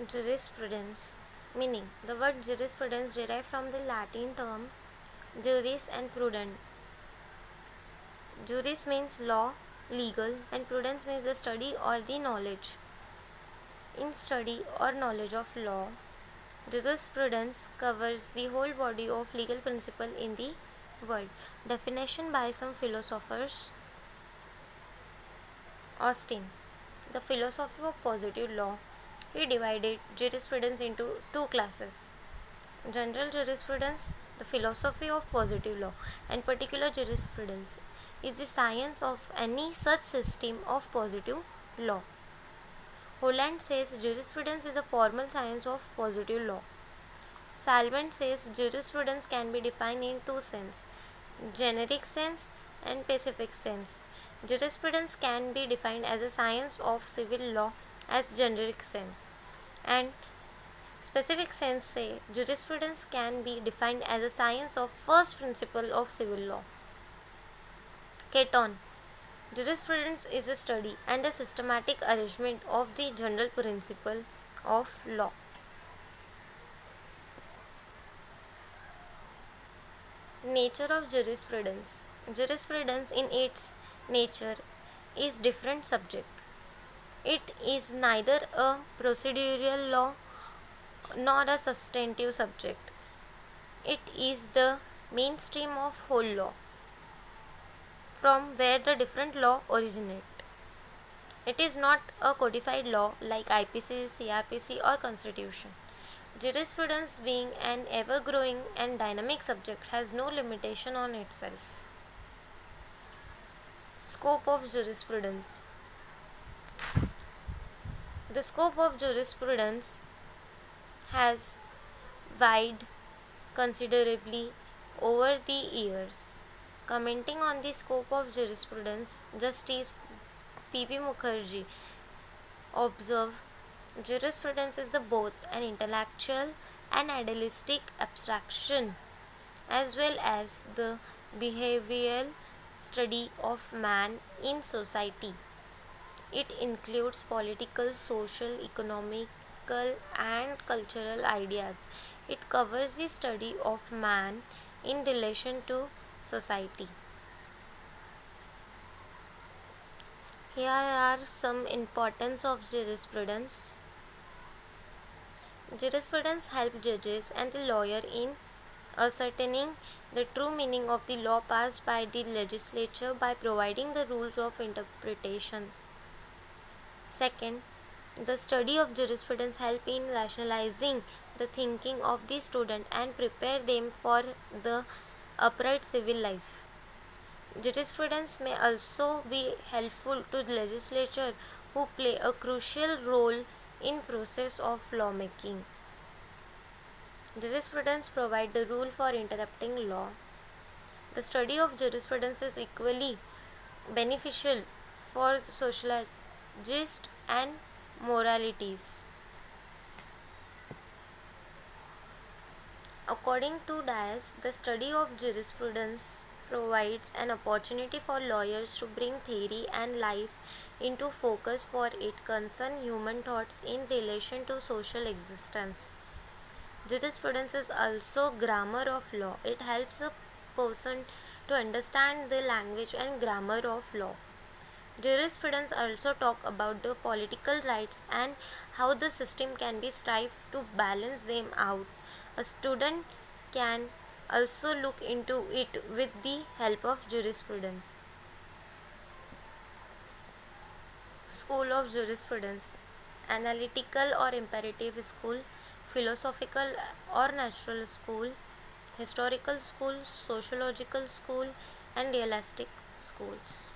Jurisprudence. Meaning. The word jurisprudence derived from the Latin term juris and prudent. Juris means law, legal, and prudence means the study or the knowledge. In study or knowledge of law, jurisprudence covers the whole body of legal principle in the world. Definition by some philosophers. Austin, the philosopher of positive law, he divided jurisprudence into two classes: general jurisprudence, the philosophy of positive law, and particular jurisprudence is the science of any such system of positive law. Holland says jurisprudence is a formal science of positive law. Salvant says jurisprudence can be defined in two senses: generic sense and specific sense. Jurisprudence can be defined as a science of civil law as generic sense, and specific sense say jurisprudence can be defined as a science of first principle of civil law. Caton, jurisprudence is a study and a systematic arrangement of the general principle of law. Nature of jurisprudence. Jurisprudence in its nature is different subject. It is neither a procedural law nor a substantive subject. It is the mainstream of whole law, from where the different law originate. It is not a codified law like IPC, CRPC or Constitution. Jurisprudence, being an ever-growing and dynamic subject, has no limitation on itself. Scope of jurisprudence. The scope of jurisprudence has widened considerably over the years. Commenting on the scope of jurisprudence, Justice P.P. Mukherjee observed, jurisprudence is both an intellectual and idealistic abstraction, as well as the behavioral study of man in society. It includes political, social, economical, and cultural ideas. It covers the study of man in relation to society. Here are some importance of jurisprudence. Jurisprudence helps judges and the lawyer in ascertaining the true meaning of the law passed by the legislature by providing the rules of interpretation. Second, the study of jurisprudence helps in rationalizing the thinking of the student and prepare them for the upright civil life. Jurisprudence may also be helpful to the legislature, who play a crucial role in process of lawmaking. Jurisprudence provides the rule for interpreting law. The study of jurisprudence is equally beneficial for sociologists and moralities. According to Dias, the study of jurisprudence provides an opportunity for lawyers to bring theory and life into focus, for it concerns human thoughts in relation to social existence. Jurisprudence is also grammar of law. It helps a person to understand the language and grammar of law. Jurisprudence also talk about the political rights and how the system can be strive to balance them out. A student can also look into it with the help of jurisprudence. School of jurisprudence: analytical or imperative school, philosophical or natural school, historical school, sociological school, and realistic schools.